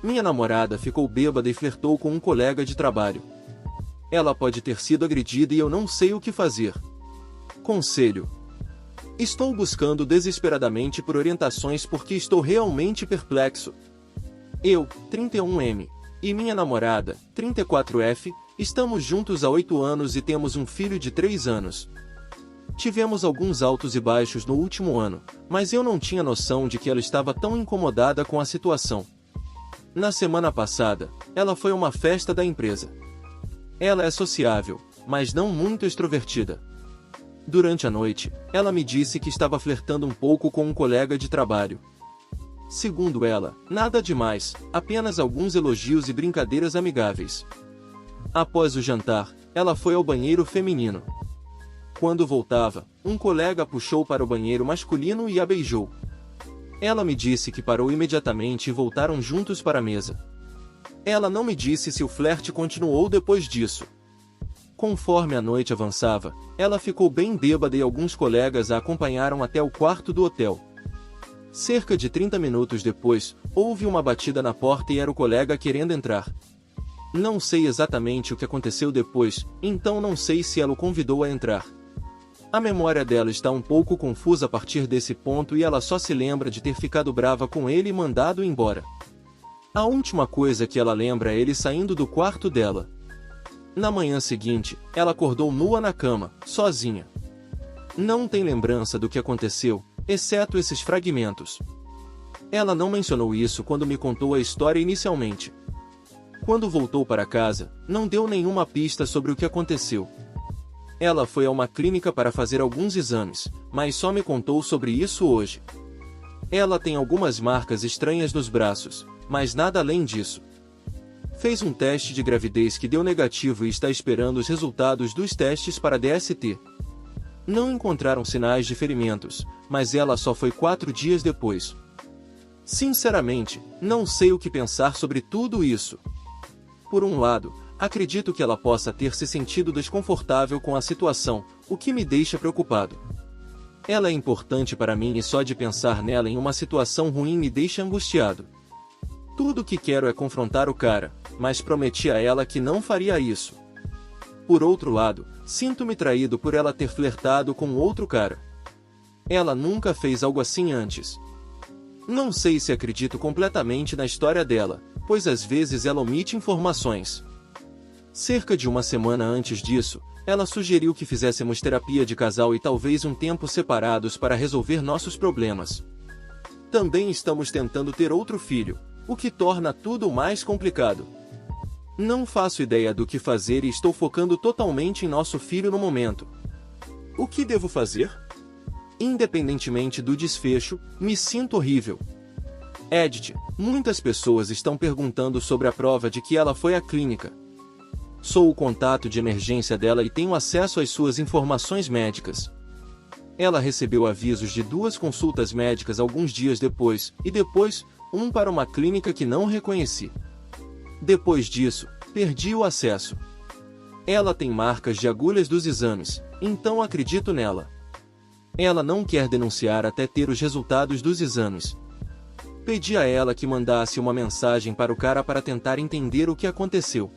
Minha namorada ficou bêbada e flertou com um colega de trabalho. Ela pode ter sido agredida e eu não sei o que fazer. Conselho. Estou buscando desesperadamente por orientações porque estou realmente perplexo. Eu, 31M, e minha namorada, 34F, estamos juntos há 8 anos e temos um filho de 3 anos. Tivemos alguns altos e baixos no último ano, mas eu não tinha noção de que ela estava tão incomodada com a situação. Na semana passada, ela foi a uma festa da empresa. Ela é sociável, mas não muito extrovertida. Durante a noite, ela me disse que estava flertando um pouco com um colega de trabalho. Segundo ela, nada demais, apenas alguns elogios e brincadeiras amigáveis. Após o jantar, ela foi ao banheiro feminino. Quando voltava, um colega a puxou para o banheiro masculino e a beijou. Ela me disse que parou imediatamente e voltaram juntos para a mesa. Ela não me disse se o flerte continuou depois disso. Conforme a noite avançava, ela ficou bem bêbada e alguns colegas a acompanharam até o quarto do hotel. Cerca de 30 minutos depois, houve uma batida na porta e era o colega querendo entrar. Não sei exatamente o que aconteceu depois, então não sei se ela o convidou a entrar. A memória dela está um pouco confusa a partir desse ponto e ela só se lembra de ter ficado brava com ele e mandado embora. A última coisa que ela lembra é ele saindo do quarto dela. Na manhã seguinte, ela acordou nua na cama, sozinha. Não tem lembrança do que aconteceu, exceto esses fragmentos. Ela não mencionou isso quando me contou a história inicialmente. Quando voltou para casa, não deu nenhuma pista sobre o que aconteceu. Ela foi a uma clínica para fazer alguns exames, mas só me contou sobre isso hoje. Ela tem algumas marcas estranhas nos braços, mas nada além disso. Fez um teste de gravidez que deu negativo e está esperando os resultados dos testes para DST. Não encontraram sinais de ferimentos, mas ela só foi 4 dias depois. Sinceramente, não sei o que pensar sobre tudo isso. Por um lado, acredito que ela possa ter se sentido desconfortável com a situação, o que me deixa preocupado. Ela é importante para mim e só de pensar nela em uma situação ruim me deixa angustiado. Tudo o que quero é confrontar o cara, mas prometi a ela que não faria isso. Por outro lado, sinto-me traído por ela ter flertado com outro cara. Ela nunca fez algo assim antes. Não sei se acredito completamente na história dela, pois às vezes ela omite informações. Cerca de uma semana antes disso, ela sugeriu que fizéssemos terapia de casal e talvez um tempo separados para resolver nossos problemas. Também estamos tentando ter outro filho, o que torna tudo mais complicado. Não faço ideia do que fazer e estou focando totalmente em nosso filho no momento. O que devo fazer? Independentemente do desfecho, me sinto horrível. Edith, muitas pessoas estão perguntando sobre a prova de que ela foi à clínica. Sou o contato de emergência dela e tenho acesso às suas informações médicas. Ela recebeu avisos de 2 consultas médicas alguns dias depois, e depois, um para uma clínica que não reconheci. Depois disso, perdi o acesso. Ela tem marcas de agulhas dos exames, então acredito nela. Ela não quer denunciar até ter os resultados dos exames. Pedi a ela que mandasse uma mensagem para o cara para tentar entender o que aconteceu.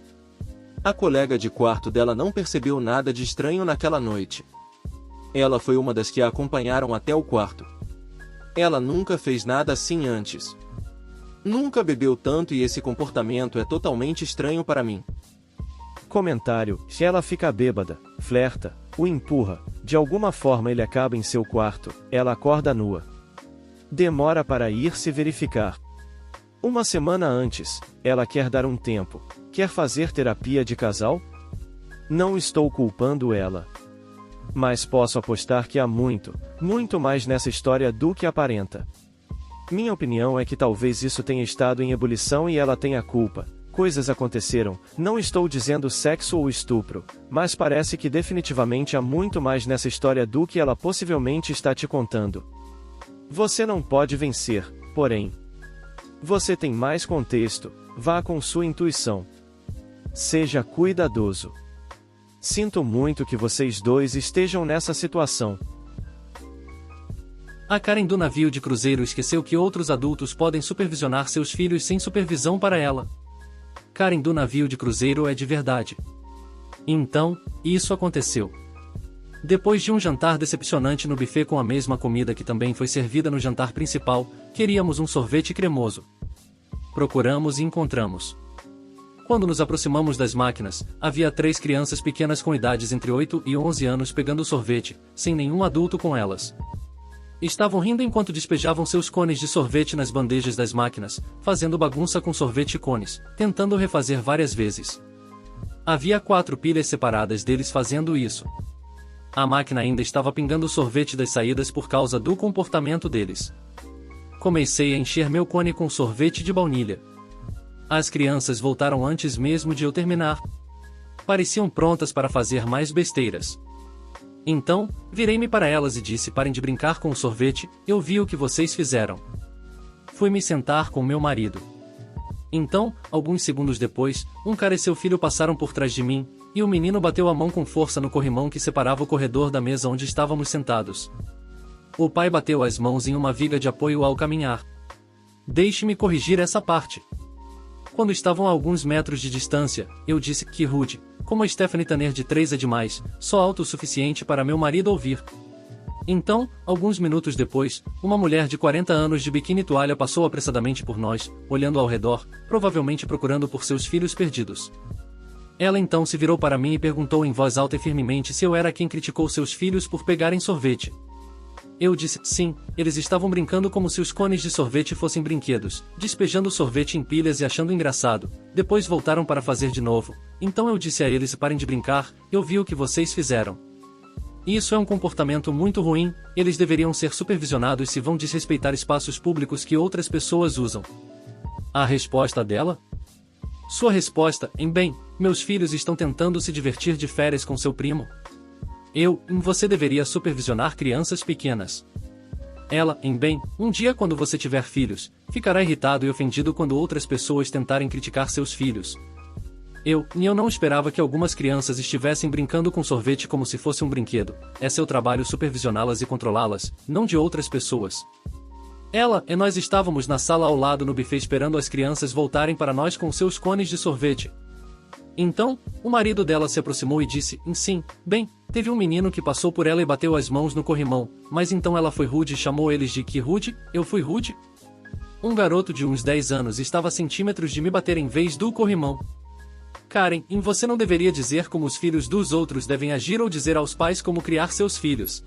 A colega de quarto dela não percebeu nada de estranho naquela noite. Ela foi uma das que a acompanharam até o quarto. Ela nunca fez nada assim antes. Nunca bebeu tanto e esse comportamento é totalmente estranho para mim. Comentário: se ela fica bêbada, flerta, o empurra, de alguma forma ele acaba em seu quarto, ela acorda nua. Demora para ir se verificar. Uma semana antes, ela quer dar um tempo, quer fazer terapia de casal? Não estou culpando ela. Mas posso apostar que há muito, muito mais nessa história do que aparenta. Minha opinião é que talvez isso tenha estado em ebulição e ela tenha culpa. Coisas aconteceram, não estou dizendo sexo ou estupro, mas parece que definitivamente há muito mais nessa história do que ela possivelmente está te contando. Você não pode vencer, porém. Você tem mais contexto, vá com sua intuição. Seja cuidadoso. Sinto muito que vocês dois estejam nessa situação. A Karen do navio de cruzeiro esqueceu que outros adultos podem supervisionar seus filhos sem supervisão para ela. Karen do navio de cruzeiro é de verdade. Então, isso aconteceu. Depois de um jantar decepcionante no buffet com a mesma comida que também foi servida no jantar principal, queríamos um sorvete cremoso. Procuramos e encontramos. Quando nos aproximamos das máquinas, havia 3 crianças pequenas com idades entre 8 e 11 anos pegando sorvete, sem nenhum adulto com elas. Estavam rindo enquanto despejavam seus cones de sorvete nas bandejas das máquinas, fazendo bagunça com sorvete e cones, tentando refazer várias vezes. Havia 4 pilhas separadas deles fazendo isso. A máquina ainda estava pingando sorvete das saídas por causa do comportamento deles. Comecei a encher meu cone com sorvete de baunilha. As crianças voltaram antes mesmo de eu terminar. Pareciam prontas para fazer mais besteiras. Então, virei-me para elas e disse: parem de brincar com o sorvete, eu vi o que vocês fizeram. Fui me sentar com meu marido. Então, alguns segundos depois, um cara e seu filho passaram por trás de mim, e o menino bateu a mão com força no corrimão que separava o corredor da mesa onde estávamos sentados. O pai bateu as mãos em uma viga de apoio ao caminhar. Deixe-me corrigir essa parte. Quando estavam a alguns metros de distância, eu disse: que rude, como a Stephanie Tanner de 3 é demais, só alto o suficiente para meu marido ouvir. Então, alguns minutos depois, uma mulher de 40 anos de biquíni e toalha passou apressadamente por nós, olhando ao redor, provavelmente procurando por seus filhos perdidos. Ela então se virou para mim e perguntou em voz alta e firmemente se eu era quem criticou seus filhos por pegarem sorvete. Eu disse: sim, eles estavam brincando como se os cones de sorvete fossem brinquedos, despejando sorvete em pilhas e achando engraçado, depois voltaram para fazer de novo, então eu disse a eles: parem de brincar, eu vi o que vocês fizeram. Isso é um comportamento muito ruim, eles deveriam ser supervisionados se vão desrespeitar espaços públicos que outras pessoas usam. A resposta dela? Sua resposta: bem, meus filhos estão tentando se divertir de férias com seu primo. Você deveria supervisionar crianças pequenas. Ela: bem, um dia quando você tiver filhos, ficará irritado e ofendido quando outras pessoas tentarem criticar seus filhos. Eu não esperava que algumas crianças estivessem brincando com sorvete como se fosse um brinquedo. É seu trabalho supervisioná-las e controlá-las, não de outras pessoas. Ela e nós estávamos na sala ao lado no buffet esperando as crianças voltarem para nós com seus cones de sorvete. Então, o marido dela se aproximou e disse: sim, bem, teve um menino que passou por ela e bateu as mãos no corrimão, mas então ela foi rude e chamou eles de que rude, eu fui rude? Um garoto de uns 10 anos estava a centímetros de me bater em vez do corrimão. Karen, você não deveria dizer como os filhos dos outros devem agir ou dizer aos pais como criar seus filhos.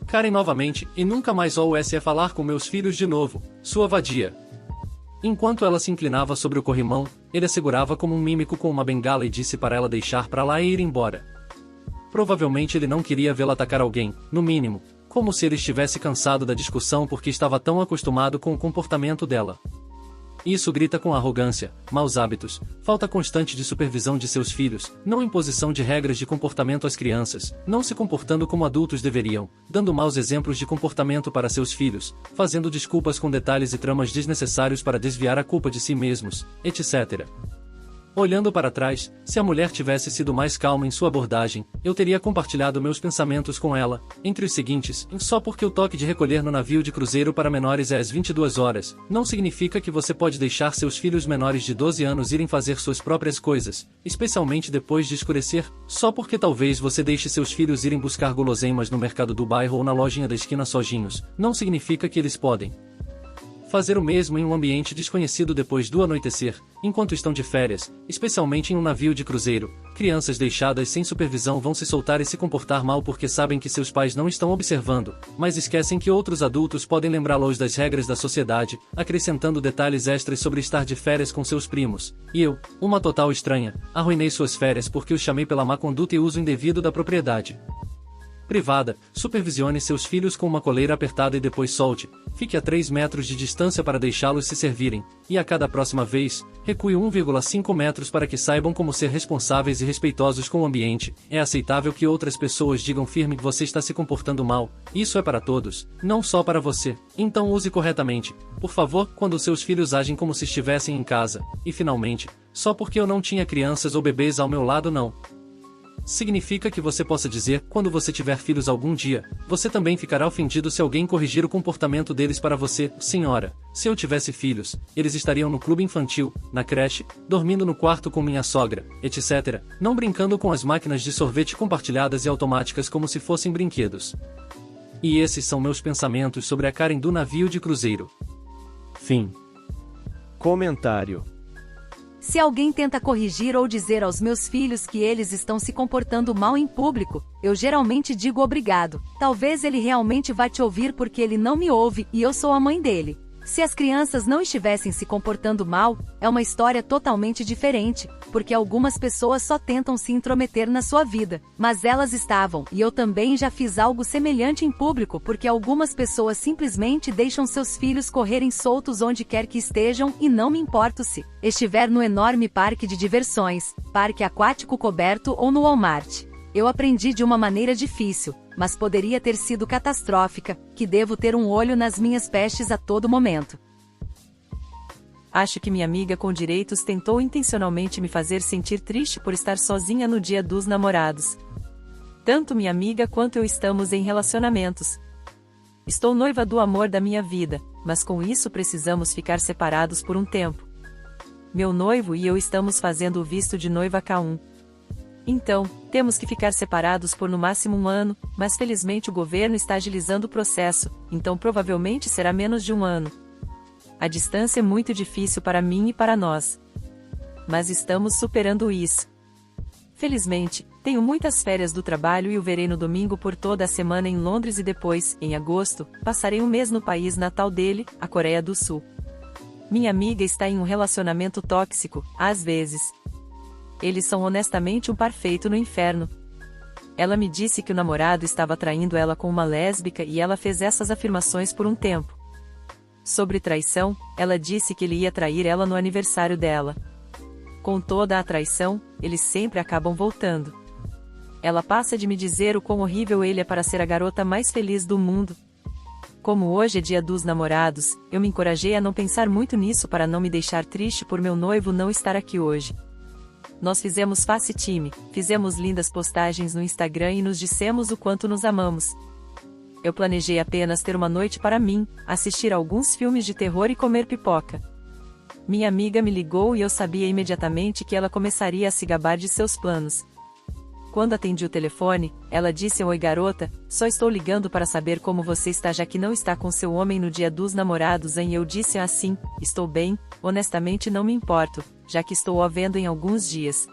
Karen novamente: e nunca mais ouça falar com meus filhos de novo, sua vadia. Enquanto ela se inclinava sobre o corrimão, ele a segurava como um mímico com uma bengala e disse para ela deixar para lá e ir embora. Provavelmente ele não queria vê-la atacar alguém, no mínimo, como se ele estivesse cansado da discussão porque estava tão acostumado com o comportamento dela. Isso grita com arrogância, maus hábitos, falta constante de supervisão de seus filhos, não imposição de regras de comportamento às crianças, não se comportando como adultos deveriam, dando maus exemplos de comportamento para seus filhos, fazendo desculpas com detalhes e tramas desnecessários para desviar a culpa de si mesmos, etc. Olhando para trás, se a mulher tivesse sido mais calma em sua abordagem, eu teria compartilhado meus pensamentos com ela, entre os seguintes: só porque o toque de recolher no navio de cruzeiro para menores é às 22 horas, não significa que você pode deixar seus filhos menores de 12 anos irem fazer suas próprias coisas, especialmente depois de escurecer, só porque talvez você deixe seus filhos irem buscar guloseimas no mercado do bairro ou na lojinha da esquina sozinhos, não significa que eles podem fazer o mesmo em um ambiente desconhecido depois do anoitecer, enquanto estão de férias, especialmente em um navio de cruzeiro. Crianças deixadas sem supervisão vão se soltar e se comportar mal porque sabem que seus pais não estão observando, mas esquecem que outros adultos podem lembrá-los das regras da sociedade, acrescentando detalhes extras sobre estar de férias com seus primos. E eu, uma total estranha, arruinei suas férias porque os chamei pela má conduta e uso indevido da propriedade privada. Supervisione seus filhos com uma coleira apertada e depois solte. Fique a 3 metros de distância para deixá-los se servirem, e a cada próxima vez, recue 1,5 metros para que saibam como ser responsáveis e respeitosos com o ambiente. É aceitável que outras pessoas digam firme que você está se comportando mal. Isso é para todos, não só para você. Então use corretamente, por favor, quando seus filhos agem como se estivessem em casa. E finalmente, só porque eu não tinha crianças ou bebês ao meu lado não significa que você possa dizer, quando você tiver filhos algum dia, você também ficará ofendido se alguém corrigir o comportamento deles para você. Senhora, se eu tivesse filhos, eles estariam no clube infantil, na creche, dormindo no quarto com minha sogra, etc., não brincando com as máquinas de sorvete compartilhadas e automáticas como se fossem brinquedos. E esses são meus pensamentos sobre a Karen do navio de cruzeiro. Fim. Comentário. Se alguém tenta corrigir ou dizer aos meus filhos que eles estão se comportando mal em público, eu geralmente digo obrigado. Talvez ele realmente vá te ouvir porque ele não me ouve e eu sou a mãe dele. Se as crianças não estivessem se comportando mal, é uma história totalmente diferente, porque algumas pessoas só tentam se intrometer na sua vida, mas elas estavam, e eu também já fiz algo semelhante em público porque algumas pessoas simplesmente deixam seus filhos correrem soltos onde quer que estejam e não me importo se estiver no enorme parque de diversões, parque aquático coberto ou no Walmart. Eu aprendi de uma maneira difícil, mas poderia ter sido catastrófica, que devo ter um olho nas minhas pestes a todo momento. Acho que minha amiga com direitos tentou intencionalmente me fazer sentir triste por estar sozinha no Dia dos Namorados. Tanto minha amiga quanto eu estamos em relacionamentos. Estou noiva do amor da minha vida, mas com isso precisamos ficar separados por um tempo. Meu noivo e eu estamos fazendo o visto de noiva K1. Então, temos que ficar separados por no máximo 1 ano, mas felizmente o governo está agilizando o processo, então provavelmente será menos de 1 ano. A distância é muito difícil para mim e para nós. Mas estamos superando isso. Felizmente, tenho muitas férias do trabalho e o verei no domingo por toda a semana em Londres e depois, em agosto, passarei um mês no país natal dele, a Coreia do Sul. Minha amiga está em um relacionamento tóxico, às vezes. Eles são honestamente um par feito no inferno. Ela me disse que o namorado estava traindo ela com uma lésbica e ela fez essas afirmações por um tempo. Sobre traição, ela disse que ele ia trair ela no aniversário dela. Com toda a traição, eles sempre acabam voltando. Ela passa de me dizer o quão horrível ele é para ser a garota mais feliz do mundo. Como hoje é Dia dos Namorados, eu me encorajei a não pensar muito nisso para não me deixar triste por meu noivo não estar aqui hoje. Nós fizemos face time, fizemos lindas postagens no Instagram e nos dissemos o quanto nos amamos. Eu planejei apenas ter uma noite para mim, assistir alguns filmes de terror e comer pipoca. Minha amiga me ligou e eu sabia imediatamente que ela começaria a se gabar de seus planos. Quando atendi o telefone, ela disse: "Oi garota, só estou ligando para saber como você está já que não está com seu homem no Dia dos Namorados". E eu disse assim: "Estou bem, honestamente não me importo, já que estou o vendo em alguns dias".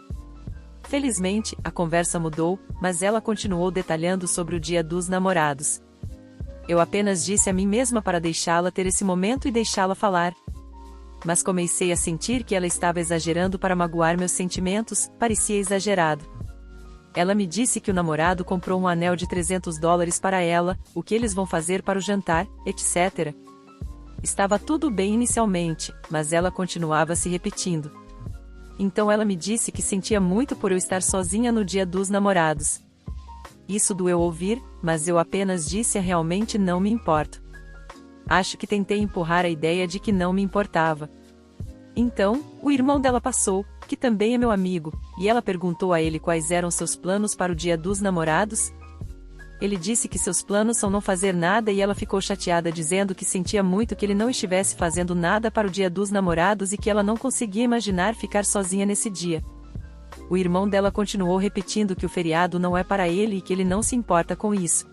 Felizmente, a conversa mudou, mas ela continuou detalhando sobre o Dia dos Namorados. Eu apenas disse a mim mesma para deixá-la ter esse momento e deixá-la falar. Mas comecei a sentir que ela estava exagerando para magoar meus sentimentos, parecia exagerado. Ela me disse que o namorado comprou um anel de $300 para ela, o que eles vão fazer para o jantar, etc. Estava tudo bem inicialmente, mas ela continuava se repetindo. Então ela me disse que sentia muito por eu estar sozinha no Dia dos Namorados. Isso doeu ouvir, mas eu apenas disse: realmente não me importo. Acho que tentei empurrar a ideia de que não me importava. Então, o irmão dela passou, que também é meu amigo, e ela perguntou a ele quais eram seus planos para o Dia dos Namorados. Ele disse que seus planos são não fazer nada e ela ficou chateada dizendo que sentia muito que ele não estivesse fazendo nada para o Dia dos Namorados e que ela não conseguia imaginar ficar sozinha nesse dia. O irmão dela continuou repetindo que o feriado não é para ele e que ele não se importa com isso.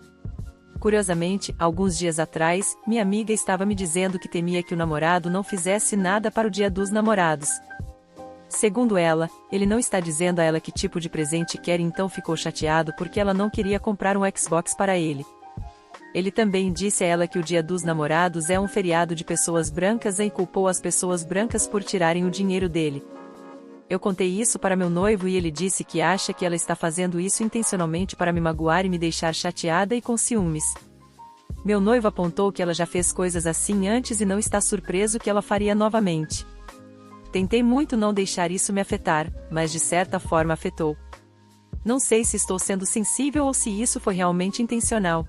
Curiosamente, alguns dias atrás, minha amiga estava me dizendo que temia que o namorado não fizesse nada para o Dia dos Namorados. Segundo ela, ele não está dizendo a ela que tipo de presente quer e então ficou chateado porque ela não queria comprar um Xbox para ele. Ele também disse a ela que o Dia dos Namorados é um feriado de pessoas brancas e culpou as pessoas brancas por tirarem o dinheiro dele. Eu contei isso para meu noivo e ele disse que acha que ela está fazendo isso intencionalmente para me magoar e me deixar chateada e com ciúmes. Meu noivo apontou que ela já fez coisas assim antes e não está surpreso que ela faria novamente. Tentei muito não deixar isso me afetar, mas de certa forma afetou. Não sei se estou sendo sensível ou se isso foi realmente intencional.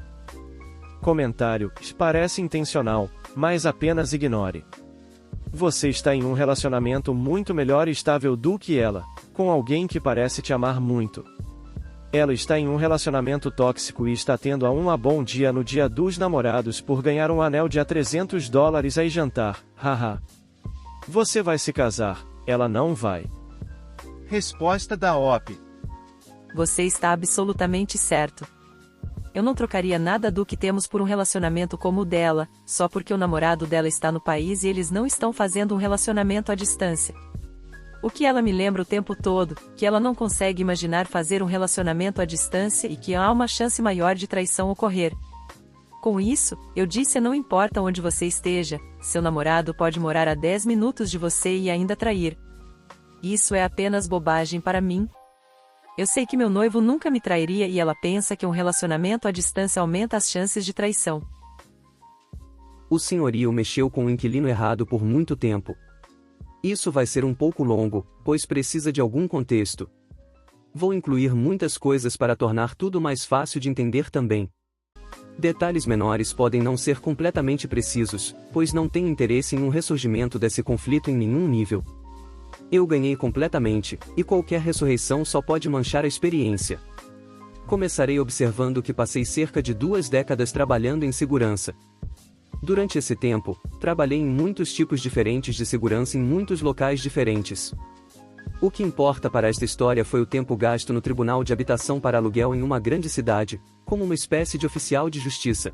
Comentário: parece intencional, mas apenas ignore. Você está em um relacionamento muito melhor e estável do que ela, com alguém que parece te amar muito. Ela está em um relacionamento tóxico e está tendo a bom dia no dia dos namorados por ganhar um anel de $300 e jantar, haha. Você vai se casar, ela não vai. Resposta da OP. Você está absolutamente certo. Eu não trocaria nada do que temos por um relacionamento como o dela, só porque o namorado dela está no país e eles não estão fazendo um relacionamento à distância. O que ela me lembra o tempo todo, que ela não consegue imaginar fazer um relacionamento à distância e que há uma chance maior de traição ocorrer. Com isso, eu disse: não importa onde você esteja, seu namorado pode morar a 10 minutos de você e ainda trair. Isso é apenas bobagem para mim. Eu sei que meu noivo nunca me trairia e ela pensa que um relacionamento à distância aumenta as chances de traição. O senhorio mexeu com o inquilino errado por muito tempo. Isso vai ser um pouco longo, pois precisa de algum contexto. Vou incluir muitas coisas para tornar tudo mais fácil de entender também. Detalhes menores podem não ser completamente precisos, pois não tenho interesse em um ressurgimento desse conflito em nenhum nível. Eu ganhei completamente, e qualquer ressurreição só pode manchar a experiência. Começarei observando que passei cerca de 2 décadas trabalhando em segurança. Durante esse tempo, trabalhei em muitos tipos diferentes de segurança em muitos locais diferentes. O que importa para esta história foi o tempo gasto no Tribunal de Habitação para Aluguel em uma grande cidade, como uma espécie de oficial de justiça.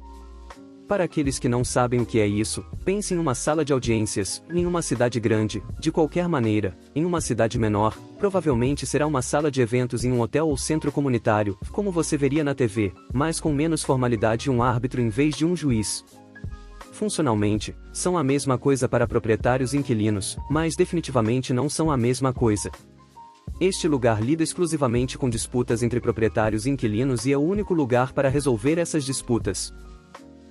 Para aqueles que não sabem o que é isso, pense em uma sala de audiências, em uma cidade grande, de qualquer maneira, em uma cidade menor, provavelmente será uma sala de eventos em um hotel ou centro comunitário, como você veria na TV, mas com menos formalidade e um árbitro em vez de um juiz. Funcionalmente, são a mesma coisa para proprietários e inquilinos, mas definitivamente não são a mesma coisa. Este lugar lida exclusivamente com disputas entre proprietários e inquilinos e é o único lugar para resolver essas disputas.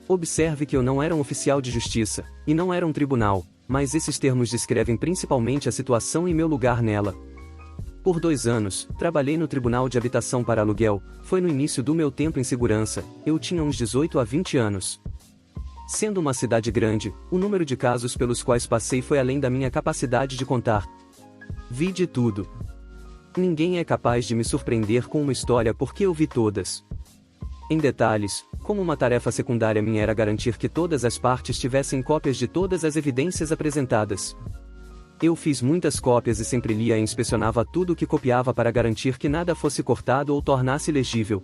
Observe que eu não era um oficial de justiça, e não era um tribunal, mas esses termos descrevem principalmente a situação e meu lugar nela. Por 2 anos, trabalhei no Tribunal de Habitação para Aluguel, foi no início do meu tempo em segurança, eu tinha uns 18 a 20 anos. Sendo uma cidade grande, o número de casos pelos quais passei foi além da minha capacidade de contar. Vi de tudo. Ninguém é capaz de me surpreender com uma história porque eu vi todas. Em detalhes, como uma tarefa secundária minha era garantir que todas as partes tivessem cópias de todas as evidências apresentadas. Eu fiz muitas cópias e sempre lia e inspecionava tudo o que copiava para garantir que nada fosse cortado ou tornasse legível.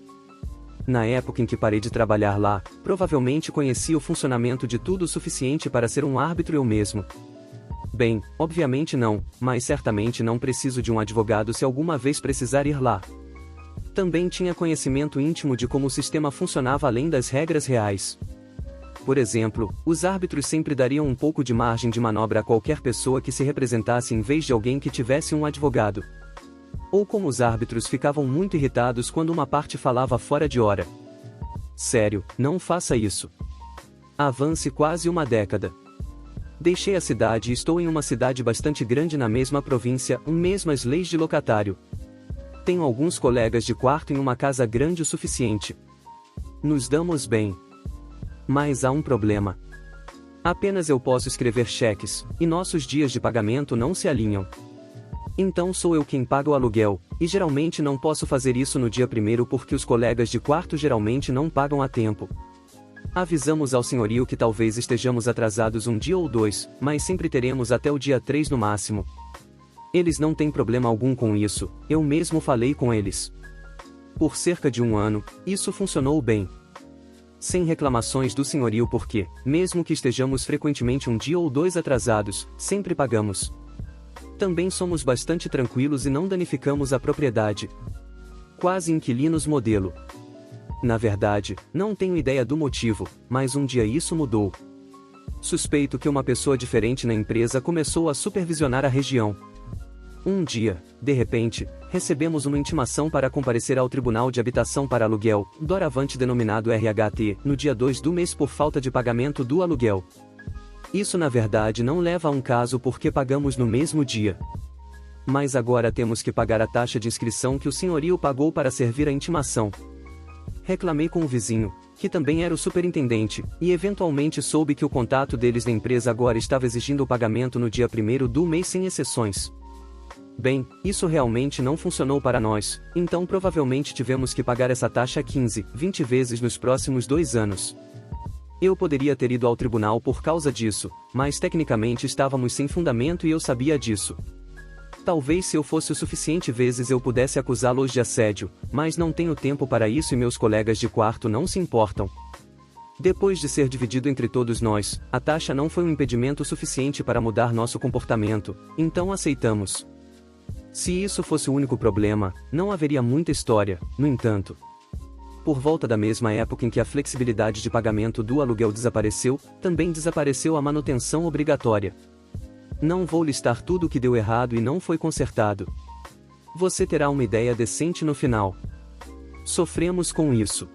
Na época em que parei de trabalhar lá, provavelmente conhecia o funcionamento de tudo o suficiente para ser um árbitro eu mesmo. Bem, obviamente não, mas certamente não preciso de um advogado se alguma vez precisar ir lá. Também tinha conhecimento íntimo de como o sistema funcionava além das regras reais. Por exemplo, os árbitros sempre dariam um pouco de margem de manobra a qualquer pessoa que se representasse em vez de alguém que tivesse um advogado. Ou como os árbitros ficavam muito irritados quando uma parte falava fora de hora. Sério, não faça isso. Avance quase uma década. Deixei a cidade e estou em uma cidade bastante grande na mesma província, mesmas leis de locatário. Tenho alguns colegas de quarto em uma casa grande o suficiente. Nos damos bem. Mas há um problema. Apenas eu posso escrever cheques, e nossos dias de pagamento não se alinham. Então sou eu quem paga o aluguel, e geralmente não posso fazer isso no dia 1º porque os colegas de quarto geralmente não pagam a tempo. Avisamos ao senhorio que talvez estejamos atrasados um dia ou 2, mas sempre teremos até o dia 3 no máximo. Eles não têm problema algum com isso, eu mesmo falei com eles. Por cerca de 1 ano, isso funcionou bem. Sem reclamações do senhorio porque, mesmo que estejamos frequentemente um dia ou 2 atrasados, sempre pagamos. Também somos bastante tranquilos e não danificamos a propriedade. Quase inquilinos modelo. Na verdade, não tenho ideia do motivo, mas um dia isso mudou. Suspeito que uma pessoa diferente na empresa começou a supervisionar a região. Um dia, de repente, recebemos uma intimação para comparecer ao Tribunal de Habitação para Aluguel, doravante denominado RHT, no dia 2 do mês por falta de pagamento do aluguel. Isso na verdade não leva a um caso porque pagamos no mesmo dia. Mas agora temos que pagar a taxa de inscrição que o senhorio pagou para servir a intimação. Reclamei com o vizinho, que também era o superintendente, e eventualmente soube que o contato deles na empresa agora estava exigindo o pagamento no dia 1º do mês sem exceções. Bem, isso realmente não funcionou para nós, então provavelmente tivemos que pagar essa taxa 15, 20 vezes nos próximos 2 anos. Eu poderia ter ido ao tribunal por causa disso, mas tecnicamente estávamos sem fundamento e eu sabia disso. Talvez se eu fosse o suficiente vezes eu pudesse acusá-los de assédio, mas não tenho tempo para isso e meus colegas de quarto não se importam. Depois de ser dividido entre todos nós, a taxa não foi um impedimento suficiente para mudar nosso comportamento, então aceitamos. Se isso fosse o único problema, não haveria muita história, no entanto. Por volta da mesma época em que a flexibilidade de pagamento do aluguel desapareceu, também desapareceu a manutenção obrigatória. Não vou listar tudo o que deu errado e não foi consertado. Você terá uma ideia decente no final. Sofremos com isso.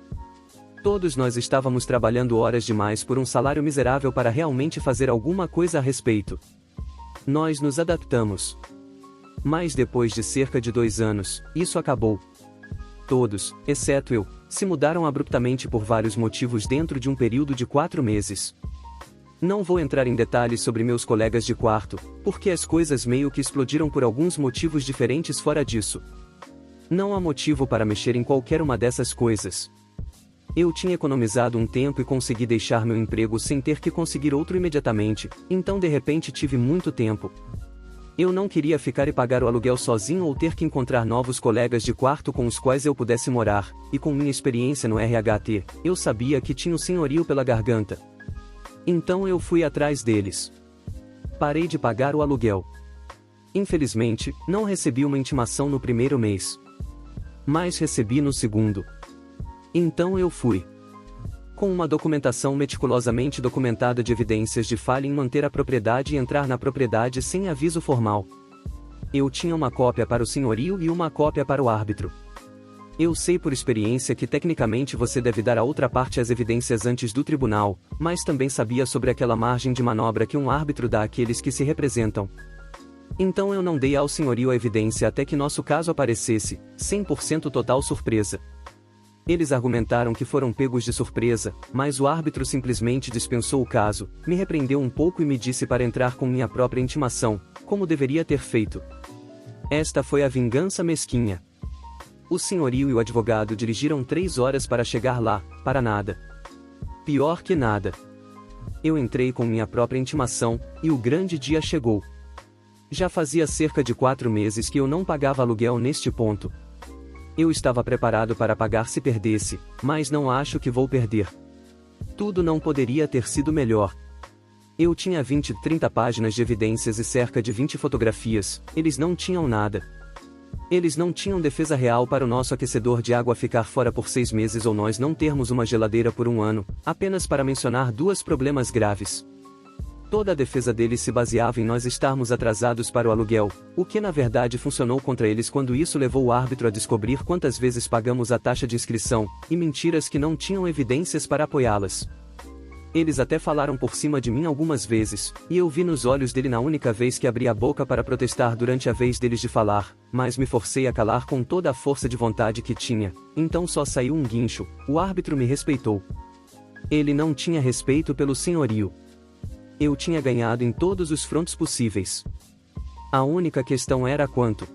Todos nós estávamos trabalhando horas demais por um salário miserável para realmente fazer alguma coisa a respeito. Nós nos adaptamos. Mas depois de cerca de 2 anos, isso acabou. Todos, exceto eu, se mudaram abruptamente por vários motivos dentro de um período de 4 meses. Não vou entrar em detalhes sobre meus colegas de quarto, porque as coisas meio que explodiram por alguns motivos diferentes fora disso. Não há motivo para mexer em qualquer uma dessas coisas. Eu tinha economizado um tempo e consegui deixar meu emprego sem ter que conseguir outro imediatamente, então de repente tive muito tempo. Eu não queria ficar e pagar o aluguel sozinho ou ter que encontrar novos colegas de quarto com os quais eu pudesse morar, e com minha experiência no RHT, eu sabia que tinha o senhorio pela garganta. Então eu fui atrás deles. Parei de pagar o aluguel. Infelizmente, não recebi uma intimação no primeiro mês. Mas recebi no segundo. Então eu fui. Com uma documentação meticulosamente documentada de evidências de falha em manter a propriedade e entrar na propriedade sem aviso formal. Eu tinha uma cópia para o senhorio e uma cópia para o árbitro. Eu sei por experiência que tecnicamente você deve dar à outra parte as evidências antes do tribunal, mas também sabia sobre aquela margem de manobra que um árbitro dá àqueles que se representam. Então eu não dei ao senhorio a evidência até que nosso caso aparecesse, 100% total surpresa. Eles argumentaram que foram pegos de surpresa, mas o árbitro simplesmente dispensou o caso, me repreendeu um pouco e me disse para entrar com minha própria intimação, como deveria ter feito. Esta foi a vingança mesquinha. O senhorio e o advogado dirigiram 3 horas para chegar lá, para nada. Pior que nada. Eu entrei com minha própria intimação, e o grande dia chegou. Já fazia cerca de 4 meses que eu não pagava aluguel neste ponto. Eu estava preparado para pagar se perdesse, mas não acho que vou perder. Tudo não poderia ter sido melhor. Eu tinha 30 páginas de evidências e cerca de 20 fotografias, eles não tinham nada. Eles não tinham defesa real para o nosso aquecedor de água ficar fora por 6 meses ou nós não termos uma geladeira por 1 ano, apenas para mencionar 2 problemas graves. Toda a defesa deles se baseava em nós estarmos atrasados para o aluguel, o que na verdade funcionou contra eles quando isso levou o árbitro a descobrir quantas vezes pagamos a taxa de inscrição, e mentiras que não tinham evidências para apoiá-las. Eles até falaram por cima de mim algumas vezes, e eu vi nos olhos dele na única vez que abri a boca para protestar durante a vez deles de falar, mas me forcei a calar com toda a força de vontade que tinha, então só saiu um guincho, o árbitro me respeitou. Ele não tinha respeito pelo senhorio. Eu tinha ganhado em todos os frontes possíveis. A única questão era quanto.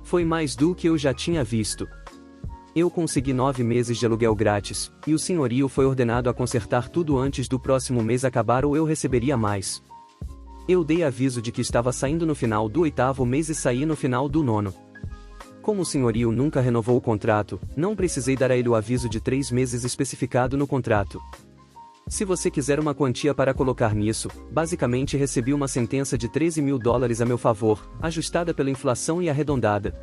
Foi mais do que eu já tinha visto. Eu consegui 9 meses de aluguel grátis, e o senhorio foi ordenado a consertar tudo antes do próximo mês acabar ou eu receberia mais. Eu dei aviso de que estava saindo no final do 8º mês e saí no final do 9º. Como o senhorio nunca renovou o contrato, não precisei dar a ele o aviso de 3 meses especificado no contrato. Se você quiser uma quantia para colocar nisso, basicamente recebi uma sentença de $13.000 a meu favor, ajustada pela inflação e arredondada.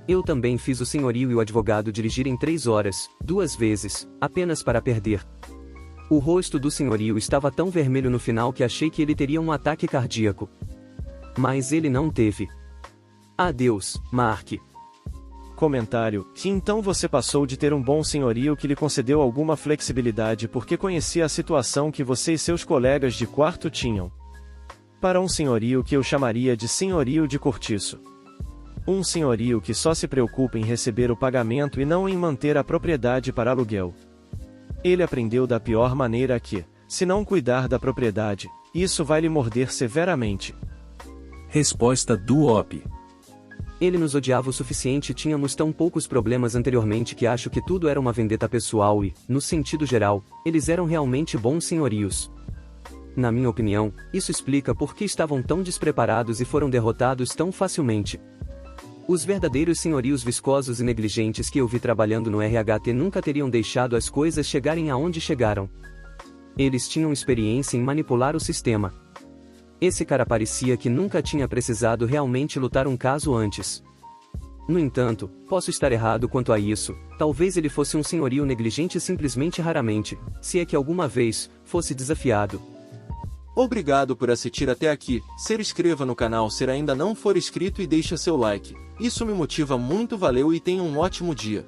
Eu também fiz o senhorio e o advogado dirigirem 3 horas, 2 vezes, apenas para perder. O rosto do senhorio estava tão vermelho no final que achei que ele teria um ataque cardíaco. Mas ele não teve. Adeus, Mark. Comentário: se então você passou de ter um bom senhorio que lhe concedeu alguma flexibilidade porque conhecia a situação que você e seus colegas de quarto tinham, para um senhorio que eu chamaria de senhorio de cortiço. Um senhorio que só se preocupa em receber o pagamento e não em manter a propriedade para aluguel. Ele aprendeu da pior maneira que, se não cuidar da propriedade, isso vai lhe morder severamente. Resposta do OP. Ele nos odiava o suficiente e tínhamos tão poucos problemas anteriormente que acho que tudo era uma vendetta pessoal e, no sentido geral, eles eram realmente bons senhorios. Na minha opinião, isso explica por que estavam tão despreparados e foram derrotados tão facilmente. Os verdadeiros senhorios viscosos e negligentes que eu vi trabalhando no RHT nunca teriam deixado as coisas chegarem aonde chegaram. Eles tinham experiência em manipular o sistema. Esse cara parecia que nunca tinha precisado realmente lutar um caso antes. No entanto, posso estar errado quanto a isso, talvez ele fosse um senhorio negligente simplesmente raramente, se é que alguma vez, fosse desafiado. Obrigado por assistir até aqui. Se inscreva no canal se ainda não for inscrito e deixa seu like. Isso me motiva muito, valeu e tenha um ótimo dia.